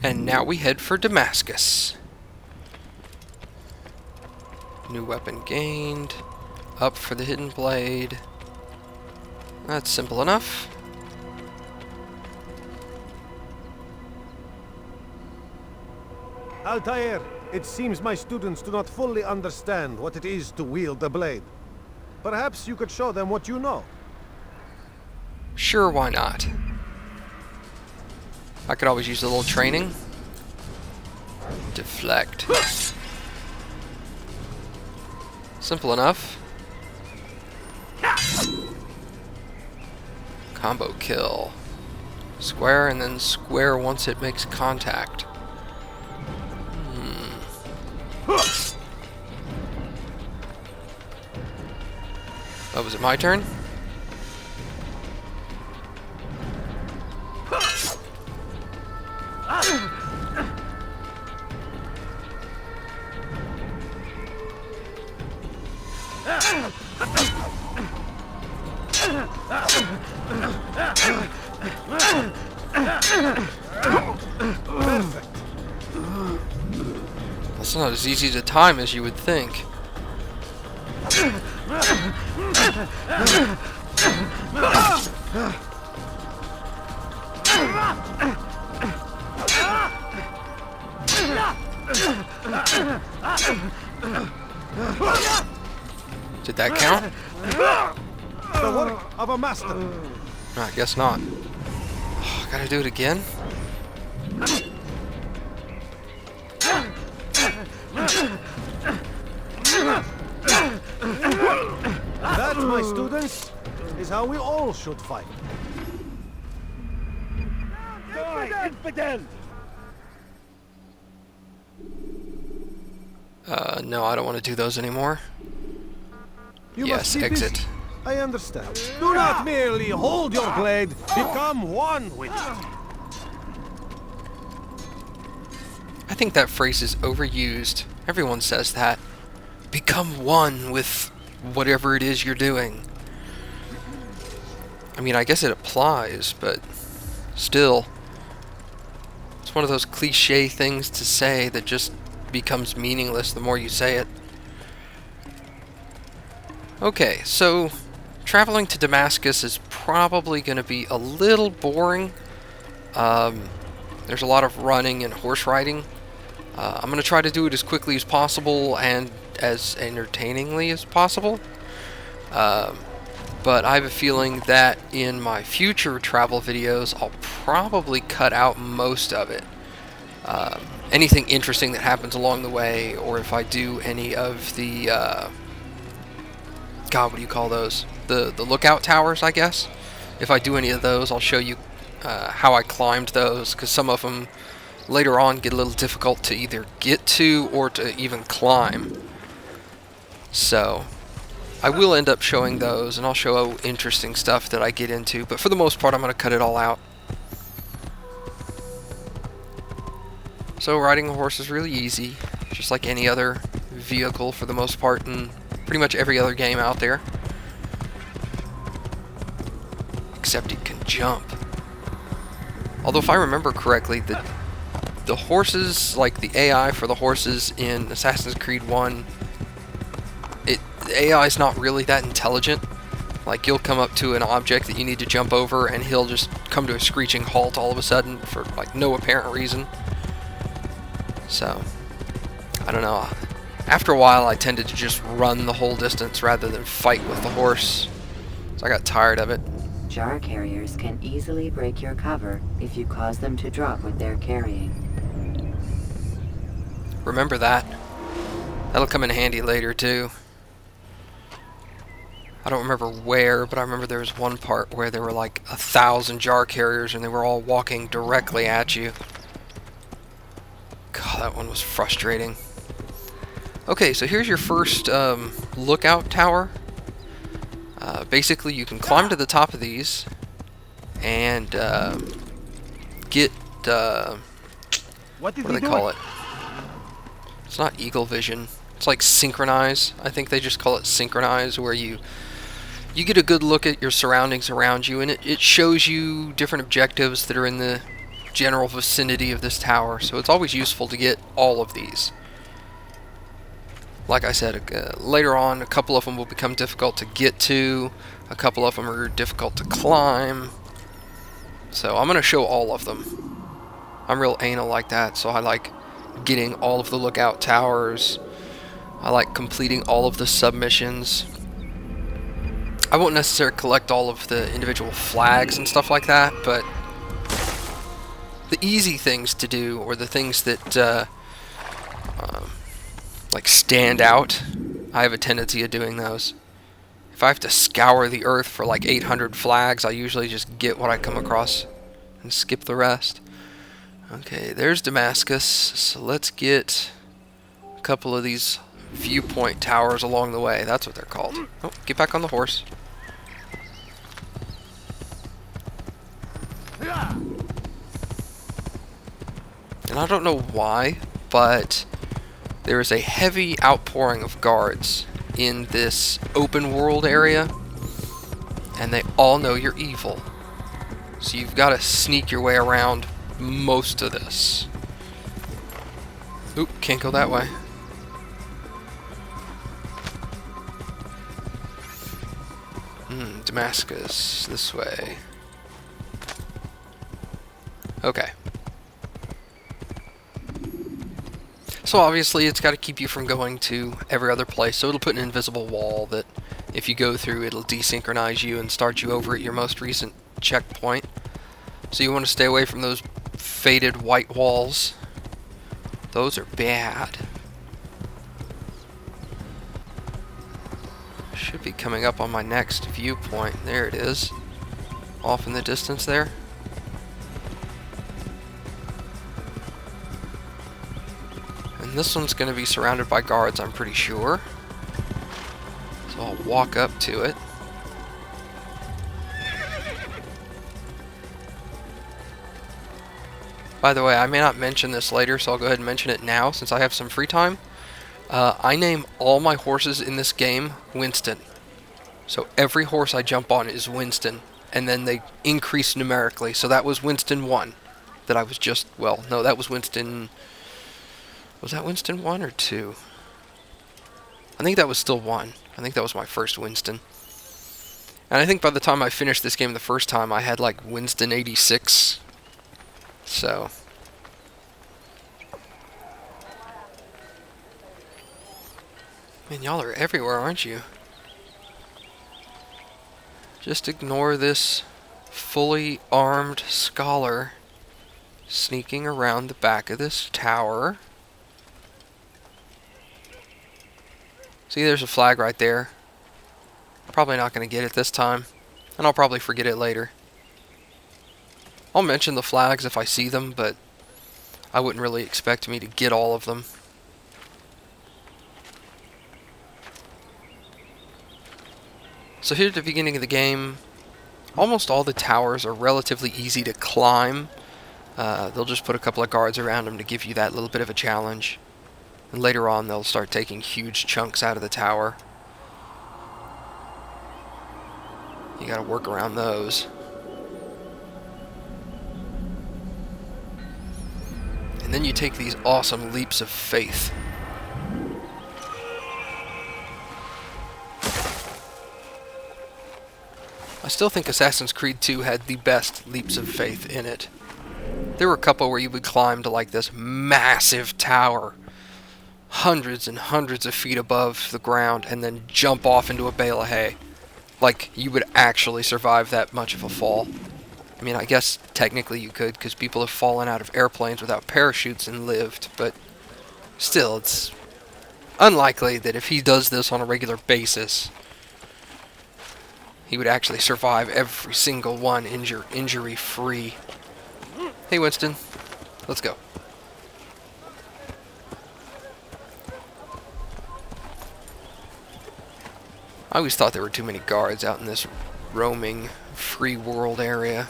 And now we head for Damascus. New weapon gained. Up for the hidden blade. That's simple enough. Altair, it seems my students do not fully understand what it is to wield the blade. Perhaps you could show them what you know. Sure, why not? I could always use a little training. Deflect. Simple enough. Combo kill. Square and then square once it makes contact. Oh, was it my turn? Perfect. That's not as easy to time as you would think. Did that count? The work of a master. No, I guess not. Oh, gotta do it again? That, my students, is how we all should fight. No, I don't want to do those anymore. You Yes, must be exit. busy. I understand. Do not merely hold your blade, become one with it. I think that phrase is overused. Everyone says that. Become one with whatever it is you're doing. I mean, I guess it applies, but still. It's one of those cliche things to say that just becomes meaningless the more you say it. Okay, so traveling to Damascus is probably going to be a little boring. There's a lot of running and horse riding. I'm going to try to do it as quickly as possible and as entertainingly as possible. But I have a feeling that in my future travel videos, I'll probably cut out most of it. Anything interesting that happens along the way, or if I do any of the, God, what do you call those? The lookout towers, I guess. If I do any of those, I'll show you how I climbed those, because some of them later on get a little difficult to either get to or to even climb. So I will end up showing those, and I'll show interesting stuff that I get into, but for the most part I'm going to cut it all out. So riding a horse is really easy, just like any other vehicle for the most part in pretty much every other game out there. Except it can jump. Although if I remember correctly, the horses, like the AI for the horses in Assassin's Creed 1, the AI is not really that intelligent. Like, you'll come up to an object that you need to jump over and he'll just come to a screeching halt all of a sudden for like no apparent reason. So, I don't know. After a while I tended to just run the whole distance rather than fight with the horse. So I got tired of it. Jar carriers can easily break your cover if you cause them to drop what they're carrying. Remember that. That'll come in handy later too. I don't remember where, but I remember there was one part where there were like 1,000 jar carriers and they were all walking directly at you. God, that one was frustrating. Okay, so here's your first lookout tower. Basically, you can climb to the top of these and get what do they call it? It's not eagle vision. It's like synchronize. I think they just call it synchronize, where you get a good look at your surroundings around you, and it shows you different objectives that are in the general vicinity of this tower, so it's always useful to get all of these. Like I said, later on, a couple of them will become difficult to get to, a couple of them are difficult to climb, so I'm going to show all of them. I'm real anal like that, so I like getting all of the lookout towers. I like completing all of the submissions. I won't necessarily collect all of the individual flags and stuff like that, but the easy things to do, or the things that like stand out, I have a tendency of doing those. If I have to scour the earth for like 800 flags, I usually just get what I come across and skip the rest. Okay, there's Damascus, so let's get a couple of these viewpoint towers along the way. That's what they're called. Oh, get back on the horse. And I don't know why, but there is a heavy outpouring of guards in this open world area, and they all know you're evil. So you've got to sneak your way around most of this. Oop, can't go that way. Damascus, this way. Okay. So obviously it's got to keep you from going to every other place, so it'll put an invisible wall that if you go through, it'll desynchronize you and start you over at your most recent checkpoint. So you want to stay away from those faded white walls. Those are bad. Should be coming up on my next viewpoint. There it is. Off in the distance there. And this one's going to be surrounded by guards, I'm pretty sure. So I'll walk up to it. By the way, I may not mention this later, so I'll go ahead and mention it now since I have some free time. I name all my horses in this game Winston. So every horse I jump on is Winston, and then they increase numerically. So that was Winston 1 that I was just, well, no, that was Winston, was that Winston 1 or 2? I think that was still 1. I think that was my first Winston. And I think by the time I finished this game the first time, I had like Winston 86. So man, y'all are everywhere, aren't you? Just ignore this fully armed scholar sneaking around the back of this tower. See, there's a flag right there. Probably not going to get it this time, and I'll probably forget it later. I'll mention the flags if I see them, but I wouldn't really expect me to get all of them. So here at the beginning of the game, almost all the towers are relatively easy to climb. They'll just put a couple of guards around them to give you that little bit of a challenge. And later on, they'll start taking huge chunks out of the tower. You gotta work around those. And then you take these awesome leaps of faith. I still think Assassin's Creed 2 had the best leaps of faith in it. There were a couple where you would climb to like this massive tower, hundreds and hundreds of feet above the ground, and then jump off into a bale of hay. Like you would actually survive that much of a fall. I mean, I guess technically you could, because people have fallen out of airplanes without parachutes and lived, but still, it's unlikely that if he does this on a regular basis, he would actually survive every single one injury-free. Hey, Winston. Let's go. I always thought there were too many guards out in this roaming free world area.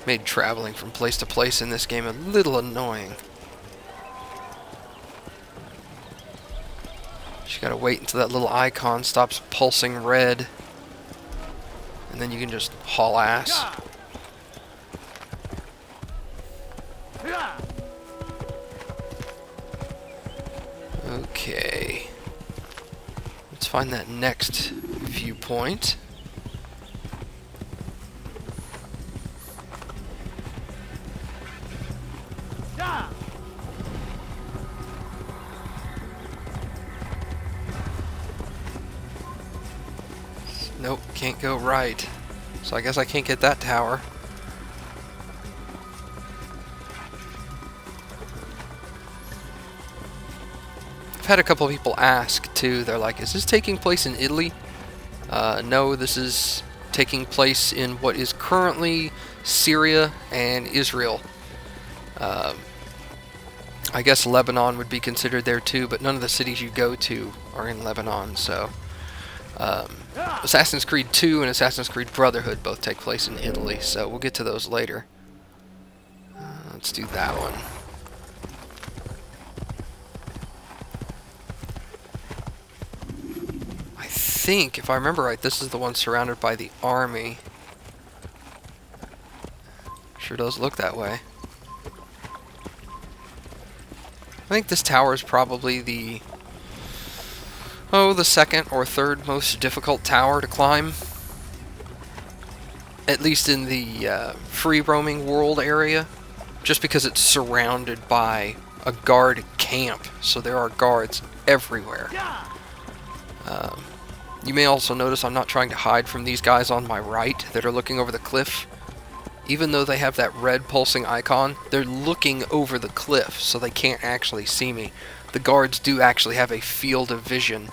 Made traveling from place to place in this game a little annoying. Just gotta wait until that little icon stops pulsing red. And then you can just haul ass. Okay. Let's find that next viewpoint. Nope, can't go right. So I guess I can't get that tower. I've had a couple of people ask too, they're like, is this taking place in Italy? No, this is taking place in what is currently Syria and Israel. I guess Lebanon would be considered there too, but none of the cities you go to are in Lebanon, so... Assassin's Creed 2 and Assassin's Creed Brotherhood both take place in Italy, so we'll get to those later. Let's do that one. I think, if I remember right, this is the one surrounded by the army. Sure does look that way. I think this tower is probably the second or third most difficult tower to climb. At least in the free roaming world area. Just because it's surrounded by a guard camp. So there are guards everywhere. You may also notice I'm not trying to hide from these guys on my right that are looking over the cliff. Even though they have that red pulsing icon, they're looking over the cliff, so they can't actually see me. The guards do actually have a field of vision.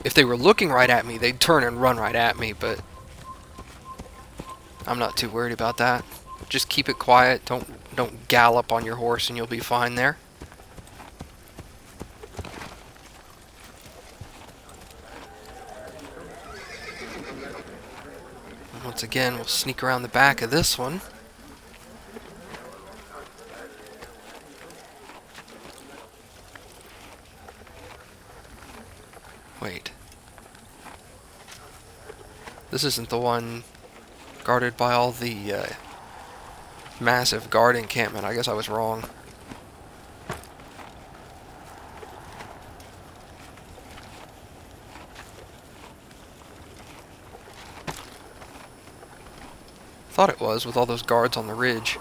If they were looking right at me, they'd turn and run right at me, but I'm not too worried about that. Just keep it quiet, don't gallop on your horse and you'll be fine there. And once again, we'll sneak around the back of this one. Wait. This isn't the one guarded by all the massive guard encampment. I guess I was wrong. Thought it was, with all those guards on the ridge.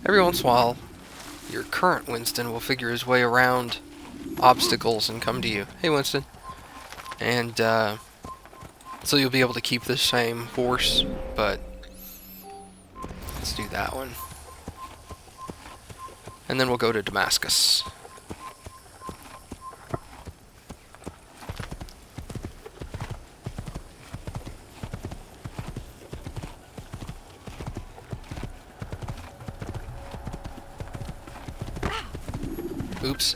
Every once in a while, your current Winston will figure his way around obstacles and come to you. Hey, Winston. And, so you'll be able to keep the same horse, but let's do that one. And then we'll go to Damascus. Oops.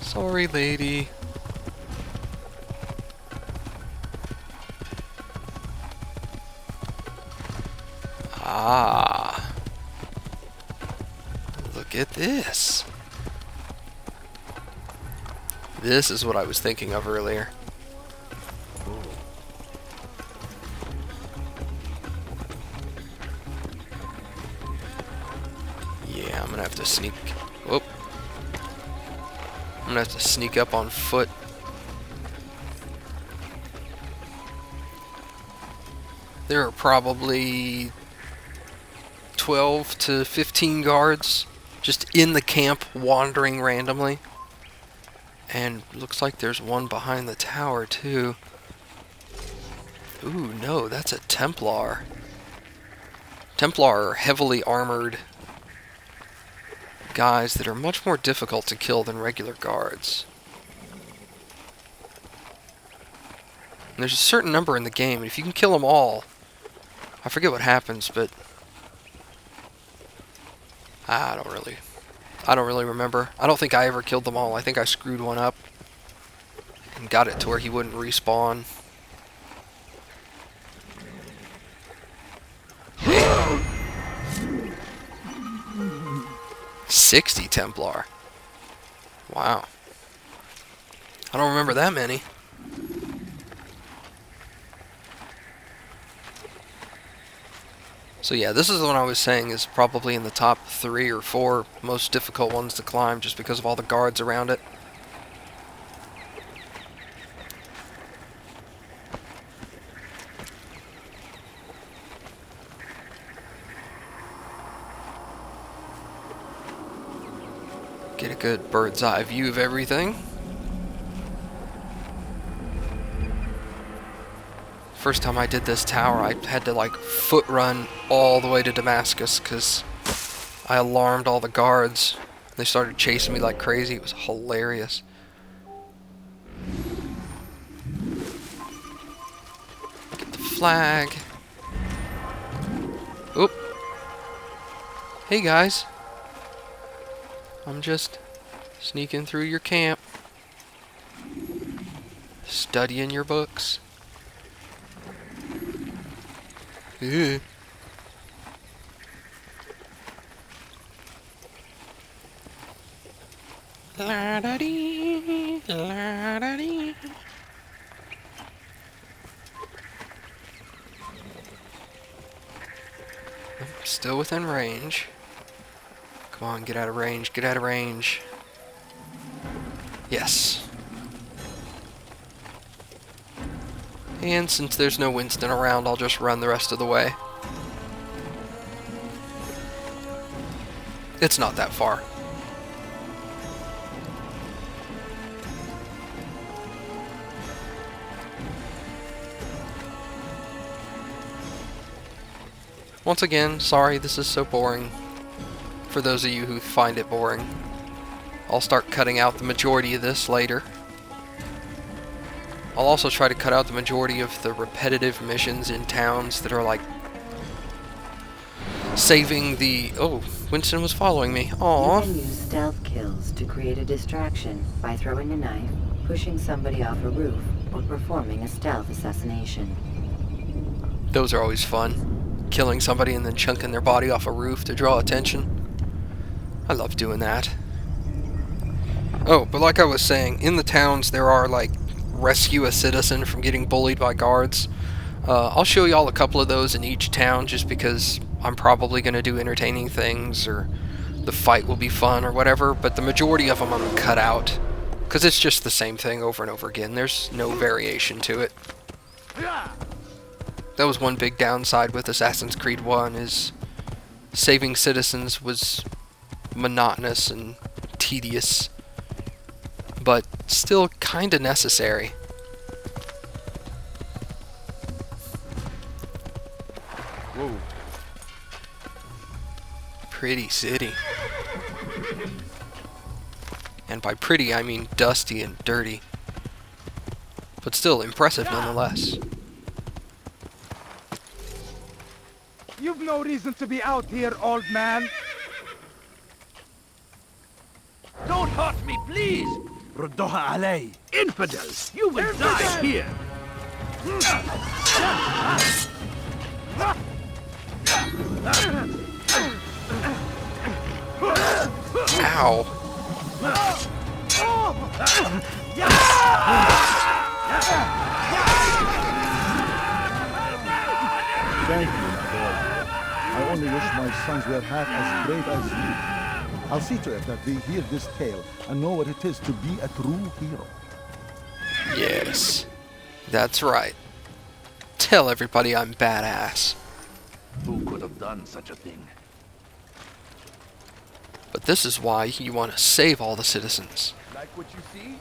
Sorry, lady. Ah. Look at this. This is what I was thinking of earlier. Yeah, I'm gonna have to sneak. Whoop. I'm gonna have to sneak up on foot. There are probably 12 to 15 guards just in the camp wandering randomly. And looks like there's one behind the tower too. Ooh, no, that's a Templar. Templar are heavily armored guys that are much more difficult to kill than regular guards. And there's a certain number in the game, and if you can kill them all, I forget what happens, but I I don't really remember. I don't think I ever killed them all. I think I screwed one up and got it to where he wouldn't respawn. 60 Templar. Wow. I don't remember that many. So yeah, this is the one I was saying is probably in the top 3 or 4 most difficult ones to climb just because of all the guards around it. Get a good bird's eye view of everything. First time I did this tower, I had to like foot run all the way to Damascus because I alarmed all the guards. They started chasing me like crazy. It was hilarious. Get the flag. Oop. Hey guys. I'm just sneaking through your camp. Studying your books. Ew. La-da-dee, la-da-dee. Still within range. Come on, get out of range, get out of range. Yes. And since there's no Winston around, I'll just run the rest of the way. It's not that far. Once again, sorry this is so boring. For those of you who find it boring. I'll start cutting out the majority of this later. I'll also try to cut out the majority of the repetitive missions in towns that are like saving the... Oh, Winston was following me. Aww. You can use stealth kills to create a distraction by throwing a knife, pushing somebody off a roof, or performing a stealth assassination. Those are always fun. Killing somebody and then chunking their body off a roof to draw attention. I love doing that. Oh, but like I was saying, in the towns there are like rescue a citizen from getting bullied by guards. I'll show you all a couple of those in each town just because I'm probably going to do entertaining things or the fight will be fun or whatever, but the majority of them I'm going to cut out because it's just the same thing over and over again. There's no variation to it. That was one big downside with Assassin's Creed 1 is saving citizens was monotonous and tedious, but still kind of necessary. Whoa. Pretty city. And by pretty, I mean dusty and dirty. But still impressive nonetheless. You've no reason to be out here, old man. Don't hurt me, please! Ruddoha alay. Infidels! You will die here! Ow. Thank you, my boy. I only wish my sons were half as brave as you. I'll see to it that they hear this tale and know what it is to be a true hero. Yes, that's right. Tell everybody I'm badass. Who could have done such a thing? But this is why you want to save all the citizens. Like what you see?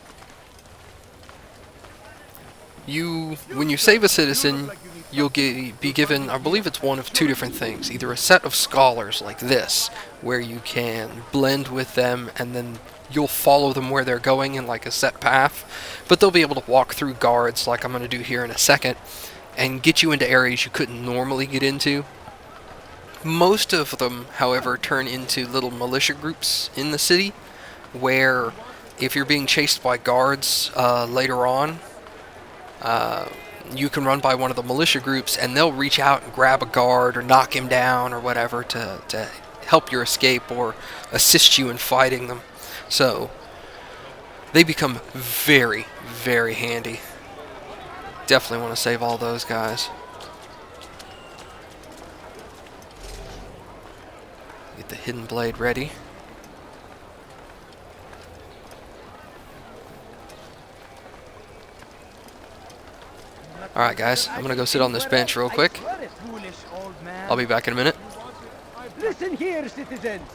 When you save a citizen, you'll be given, I believe it's one of two different things. Either a set of scholars like this, where you can blend with them and then you'll follow them where they're going in like a set path. But they'll be able to walk through guards like I'm going to do here in a second and get you into areas you couldn't normally get into. Most of them, however, turn into little militia groups in the city, where if you're being chased by guards later on, you can run by one of the militia groups and they'll reach out and grab a guard or knock him down or whatever to help your escape or assist you in fighting them. So they become very, very handy. Definitely want to save all those guys. Get the hidden blade ready. Alright guys, I'm gonna go sit on this bench real quick. I'll be back in a minute. Listen here, citizens.